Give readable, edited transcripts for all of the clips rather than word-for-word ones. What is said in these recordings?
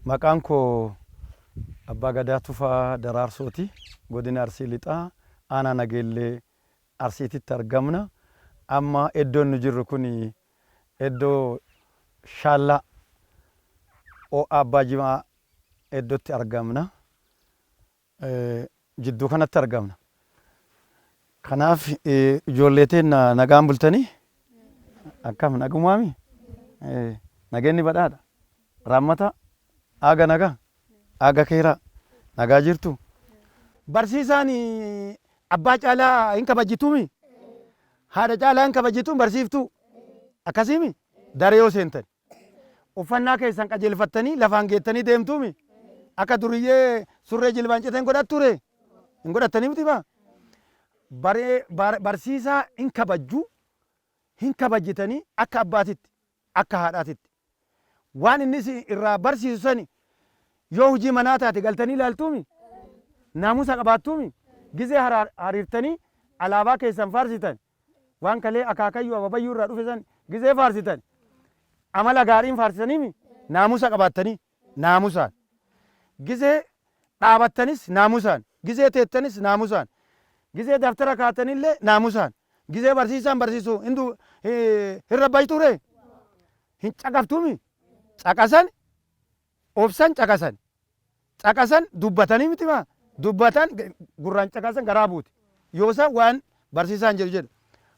Maqaan koo Abbaa Gadaa Tufaa Daraarsooti. Godina Arsii Lixaa aanaa Nageellee Arsiititti argamna. Amma iddoon nu jirru kun iddoo Shaallaa Abbaa Jimaa iddootti argamna. Jidduu kanatti argamna. Kanaaf ijoolleetiin nagaan bultanii akkam nagumaami? Nageenni badhaadha. Raammata aga nagaa aga keeraa nagaa jirtu. Barsiisaan abbaa caalaa hin kabajjituumi? Haadha caalaa hin kabajjituun barsiiftuu? Akkasiimi? Daree yoo seentan uffannaa keessan qajeelfattanii lafaan geettanii deemtuumi? Akka duriyyee surree jilbaan citeen godhatture? Hin godhattanii miti baa? Barsiisaa hin kabajjuu hin kabajjitanii akka abbaatitti akka haadhaatitti. Waan innis irraa barsiisu sani yoo hojii manaa taate galtanii ilaaltuumi? Naamusa qabaattuumi? Gizee hariirtanii alaabaa keessan faarsitan waan kalee akaakayyuu ababayyuu irraa dhufe san gizee faarsitan amala gaariin faarsitaniimi? Naamusa qabaattanii naamusaan gizee dhaabattanis naamusaan gizee teettanis naamusaan gizee daftara kaatanillee naamusaan gizee barsiisaan barsiisu hin rabbaytuure? Hin caqaftuumi? Caqasan obsan caqasan dubbatanii miti maa? Dubbatan gurraan caqasan garaa buuti. Yoosan waan barsiisaan jedhu.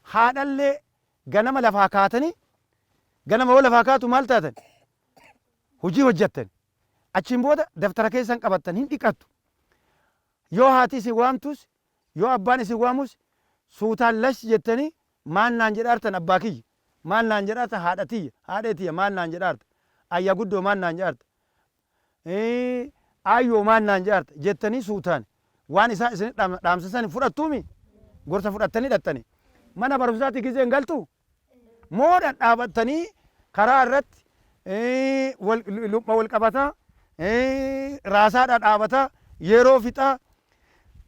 Haadhallee ganama lafaa kaatanii ganama yoo lafaa kaatu maal taatan? Hojii hojjettan. Achiin booda daftara keessan qabattan hin dhiqattu. Yoo haati isin waamtus yoo abbaan isin waamus suutaan lash jettanii maal naan jedhaartan abbaa kiyya? Maal naan jedhaartan haadha tiyya maal naan jedhaartan? Ayyaa guddoo maal naan jedhaartan? Ayyoo maal naan jedhaartan jettanii suutaan waan isaan isin dhaamsisan fudhattuumi? Gorsa fudhattanii dhattanii mana barumsaatti gizeen galtu moo dhadhaabattanii karaa irratti luphuma wal qabataa raasaa dhadhaabataa yeroo fixaa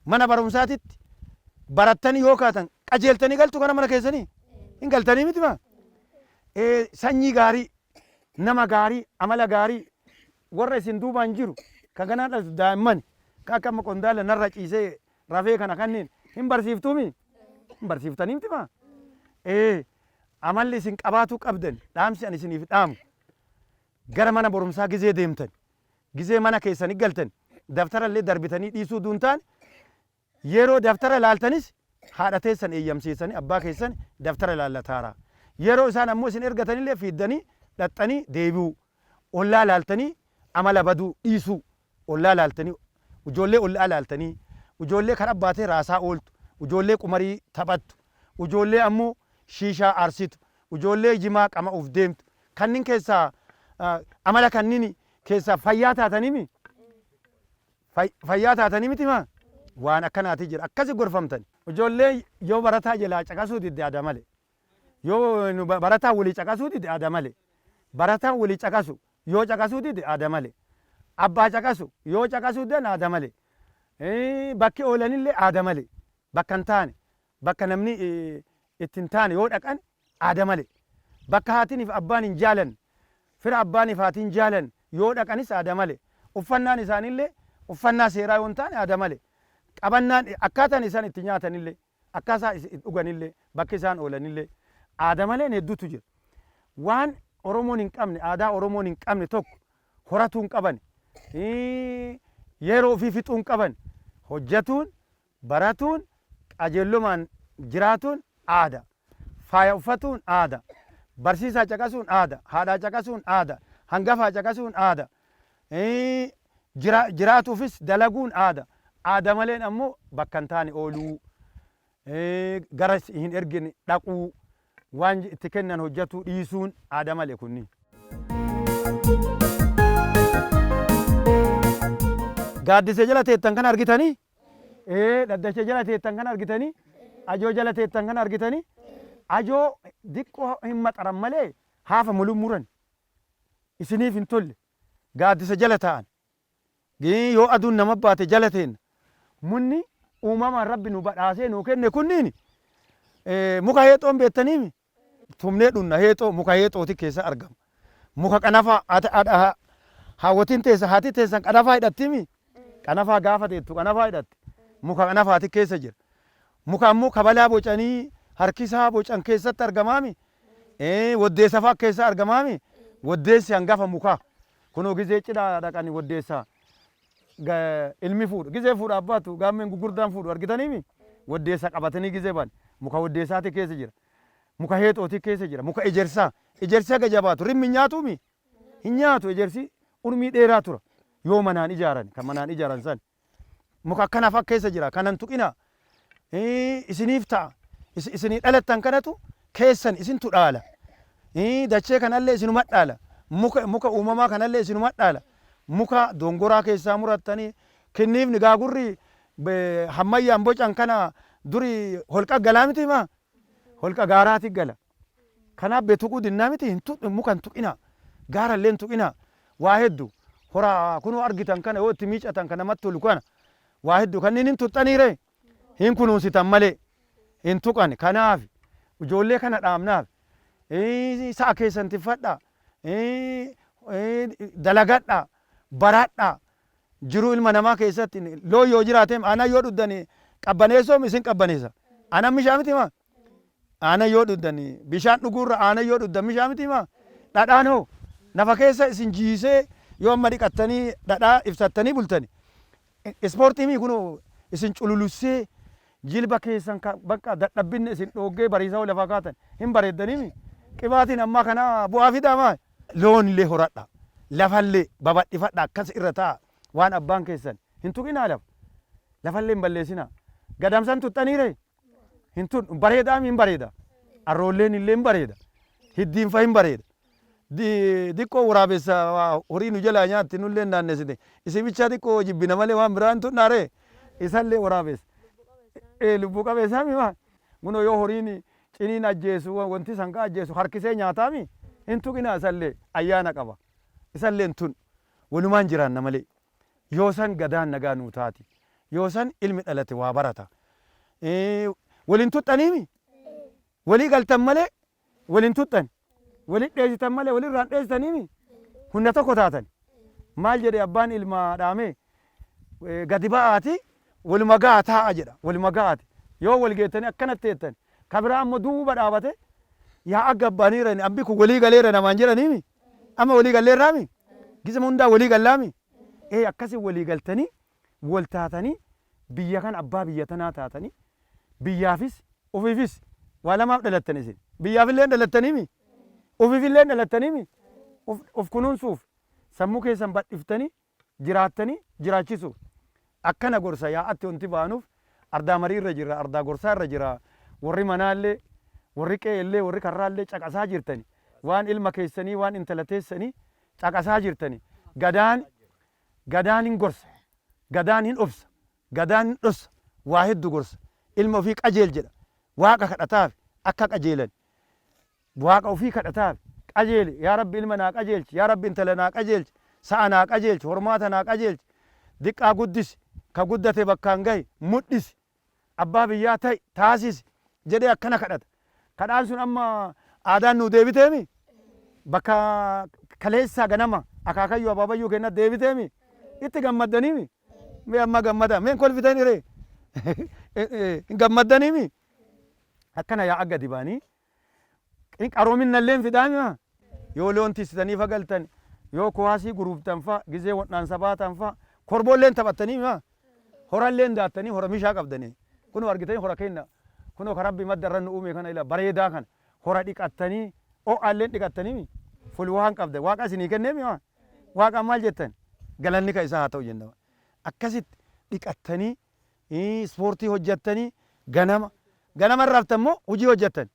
mana barumsaatitti barattanii yoo kaatan qajeeltanii galtu kana mana keessanii? Hin galtanii miti maa? Sanyii gaarii nama gaarii amala gaarii warra isin duubaan jiru kan kanaan dhaltu daa'imman kan akka qondaala narra ciisee rafee kana kanneen hin barsiiftuumi? Hin barsiiftanii miti maa? Amalli isin qabaatuu qabdan dhaamsi ani isiniif dhaamu gara mana barumsaa gizee deemtan gizee mana keessanii galtan daftara illee darbitanii dhiisuu duuntaan yeroo daftara laaltanis haadha teessan eeyyamsiisanii abbaa keessan daftara laallataara. Yeroo isaan ammoo isin ergatanillee fiiddanii dhaxxanii deebi'u. Ollaa laaltanii amala baduu dhiisuu. Ollaa laaltanii ijoollee ollaa laaltanii ijoollee kan abbaatee raasaa ooltu ijoollee qumarii taphattu ijoollee ammoo shiishaa aarsitu ijoollee jimaa qama'uuf deemtu kanneen keessaa amala kanneen keessaa fayyaa taataniimi? Fayyaa taatanii miti maa? Waan akkanaati jira akkasi gorfamtan. Ijoollee yoo barataa jalaa caqasuu didde aada malee yoo barataa walii caqasuu didde aada malee barataan walii caqasu yoo caqasuu didde aada malee abbaa caqasu yoo caqasuu didde aada malee bakki oolanillee aada malee bakka hin taane bakka namni ittiin taane yoo dhaqan aada malee bakka haatiiniif abbaan hin jaalan fira abbaaniif haatiin jaalan yoo dhaqanis aada malee uffannaan isaanillee uffannaa seeraa yoo hin taane aada malee qabannaan akkaataan isaan itti nyaatanillee akkaataa itti dhuganillee bakki isaan oolanillee aada malee hedduutu jira. Waan Oromoon hin qabne aadaa Oromoon hin qabne tokko horatuu hin qaban yeroo ofii fixuu hin qaban hojjetuun baratuun qajeellomaan jiraatuun aada. Faaya uffatuun aada. Barsiisaa caqasuun aada. Haadhaa caqasuun aada. Hangafaa caqasuun aada. Jiraatuufis dalaguun aada. Aada maleen ammoo bakka hin taane ooluu gara hin ergine dhaquu waan itti kennan hojjetuu dhiisuun aada malee kunniin. Gaaddisee jala teettan kan argitanii? Daddachee jala teettan kan argitanii? Ajoo jala teettan kan argitanii? Ajoo diqqoo hin maxaran malee haafa mulumuran isiniif hin tolle gaaddisa jala ta'an yoo aduun nama baate jala teenna munni uumamaan rabbi nu badhaasee nu kenne kunniin muka heexoon beettaniimi tumnee dhunna heexoo muka heexooti keessa argama. Muka qanafaa haawwatiin teessa haati teessan qanafaa hidhattimi. Qanafaa gaafa teettu qanafaa hidhatte. Muka qanafaati keessa jira. Muka ammoo kabalaa bocanii harkisaa bocan keessatti argamaami. Waddeessa fa'aa keessa argamaami. Waddeessi hangafa mukaa. Kunoo gizee cidhaa dhaqanii waddeessaa ilmi fuudhu. Gizee fuudha abbaatu gaammeen gurguddaan fuudhu argitaniimi. Waddeessa qabatanii gizee baan muka waddeessaati keessa jira. Muka heexooti keessa jira. Muka ejersaa. Ejersaa gajabaatu. Rimmi nyaatuumi. Hin nyaatu ejersi urmii dheeraa tura. Yoo manaan ijaaran kan manaan ijaaran san. Muka akkanaaf akka keessa jira. Kanan tuqina. Isiniif ta'a. Isinii dhalattan kanatu keessan isintu dhaala. Dachee kanallee isinuma dhaala. Muka uumamaa kanallee isinuma dhaala. Muka dongoraa keessaa murattanii kinniifni gaagurri hammayyaan bocan kana duri holqa galaa miti maa? Holqa gaaraati gala. Kanaaf beetuquu dinnaa miti mukan tuqina. Gaarallee hin tuqina. Waa hedduu. Hora kunoo argitan kana yoo itti miicatan kana namatti tolu kana waa hedduu kanneen hin tuxxaniire hin kunuunsitan malee hin tuqan. Kanaaf ijoollee kana dhaamnaaf sa'a keessan tiffadha. Dalagadha. Baradha. Jiruu ilma namaa keessatti loon yoo jiraateem aanan yoo dhugdan qabbaneessoom isin qabbaneessa. Aanan mishaa miti maa? Aanan yoo dhugdan bishaan dhuguurra aanan yoo dhugdan mishaa miti maa? Dhadhaan hoo nafa keessa isin jiisee yoo amma dhiqattanii dhadhaa ibsattanii bultani. Ispoortii kunoo isin cululussee jilba keessan bakka dadhabbinne isin dhooggee bariisaa lafa kaatan hin bareeddaniimi. Qibaatiin ammaa kana bu'aa fidaa maa? Loon illee horadha. Lafallee babadhifadha akkas irra ta'a. Waan abbaan keessan hin tuqinaa lafa. Lafallee hin balleessinaa. Gadamsan tuxxaniire hin tuqnu bareedaa hin bareeda. Arroolleen illee hin bareeda. Hiddiinfa hin bareeda. Diqqoo waraabessa horii nu jalaa nyaatti nullee naannessite. Isin bicha diqqoo jibbina malee waan biraa hin tuqnaare isallee waraabessa. Lubbuu qabeessaa mimaa? Kunoo yoo horiin ciniin ajjeesu wanti sangaa ajjeesu harkisee nyaataami hin tuqinaa isallee ayyaana qaba. Isallee hin tuqnu walumaan jiraanna malee. Yoo san gadaan nagaa nuu taati. Yoo san ilmi dhalate waa barata. Waliin tuxxaniimi? Walii galtan malee waliin tuxxan. Walii dheessitan malee walirraan dheessitaniimi? Hunda tokko taatan. Maal jedhe abbaan ilmaa dhaame gadi ba'aati waluma ga'a taa'a jedha. Waluma ga'aati. Yoo wal geettanii akkanatti teettan. Kabiraa ammoo duuba dhaabate yaa akka abbaaniirani abbi kun walii galeera namaan jedhaniimi? Amma walii galleerraami? Gisama hundaa walii gallaami? Akkasii walii galtanii wal taatanii biyya kan abbaa biyya tanaa taatanii biyyaafis ofiifis waa lamaaf dhalattan isin. Biyyaafillee dhalattaniimi? Ofiifillee dhalattaniimi? Of kunuunsuuf sammuu keessan badhiftanii jiraattanii jiraachisuuf akkana gorsa yaa'atti wanti baanuuf ardaa marii irra jira ardaa gorsaa irra jira warri manaallee warri qe'ellee warri karraallee caqasaa jirtani waan ilma keessanii waan intala teessanii caqasaa jirtani gadaan hin gorsa gadaan hin obsa gadaan hin dhossa waa hedduu gorsa ilma ofii qajeel jedha waaqa kadhataaf akka qajeelan waaqa ofii kadhataaf qajeele yaa rabbi ilma naa qajeelchi yaa rabbi intala naa qajeelchi sa'a naa qajeelchi hormaata naa qajeelchi diqqaa guddisi ka guddate bakkaan gahi mudhisi abbaa biyyaa ta'i taasisi jedhee akkana kadhata. Kadhaan sun amma aadaan nuu deebiteemi bakka kaleessaa ganama akaakayyuu abaabayyuu kenna deebiteemi itti gammaddaniimi mee amma gammada meen kolfitanii hin gammaddaniimi akkana yaa agga dibaanii qaroominnallee hin fidaami yoo loon tiisitanii fagaltan yoo kuwaasii guruuftan fa gizee wadhaansa baatan fa korboolleen taphattanii horalleen daattanii hora mishaa qabdanii kunoo argitanii hora kenna kunoo karabbi madda irra nu uume kana ila bareedaa kana hora dhiqattanii o'aalleen dhiqattanii fulwaan qabda waaqa isinii kenneemi waaqa maal jettan galanni ka isaa haa ta'u jenna akkasitti dhiqattanii ispoortii hojjettanii ganama raftan moo hojii hojjettan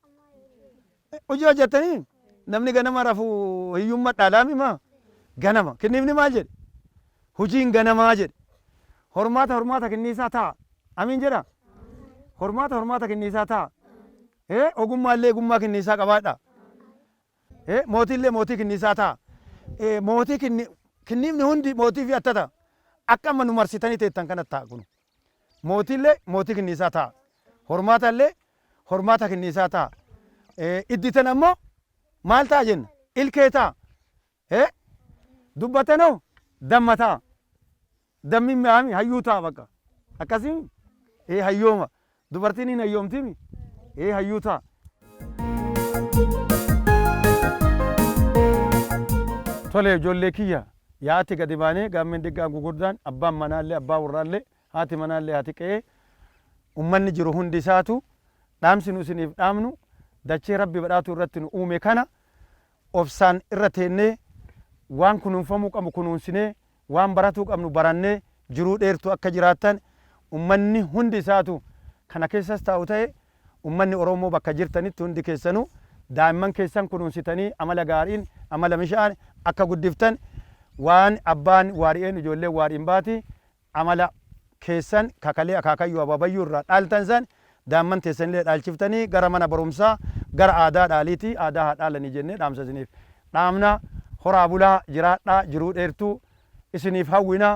hojii hojjettanii namni ganama rafu hiyyummaa dhaalaami ganama kinniifni maal jedhe hojiin ganamaa jedhe hormaata kinniisaa ta'a amiin jedha hormaata kinniisaa ta'a ogummaallee ogummaa kinniisaa qabaadha mootiillee mootii kinniisaa ta'a mootii kinniifni hundi mootii fi attata akka amma nu marsitanii teettan kanatti ta'a kun mootiillee mootii kinniisaa ta'a hormaatallee hormaata kinniisaa ta'a idditan ammoo maal ta'a jenna ilkee ta'a dubbatanoo damma ta'a dammi mi'aami hayyuu ta'a bakka akkasii hayyooma dubartiin hin hayyoomtimi hayyuu ta'a. Tole ijoollee kiyya yaati gadi baanee gaammeen diggaa gugurdaan abbaan manaallee abbaa warraallee haati manaallee haati qe'ee ummanni jiru hundi isaatu dhaamsi nu isiniif dhaamnu dachee rabbi badhaatu irratti nu uume kana obsaan irra teennee waan kunuunfamuu qabu kunuunsinee waan baratuu qabnu barannee jiruu dheertu akka jiraattan ummanni hundi isaatu kana keessas taa'u ta'e ummanni Oromoo bakka jirtanitti hundi keessanuu daa'imman keessan kunuunsitanii amala gaariin amala mishaan akka guddiftan waan abbaan waari'een ijoollee waariin baati amala keessan kakalee akaakayyuu ababayyuu irraa dhaaltan san daa'imman teessanillee dhaalchiftanii gara mana barumsaa gara aadaa dhaaliitii aadaa haa dhaalanii jennee dhaamsa isiniif dhaamna horaa bulaa jiraadhaa jiruu dheertuu isiniif hawwinaa.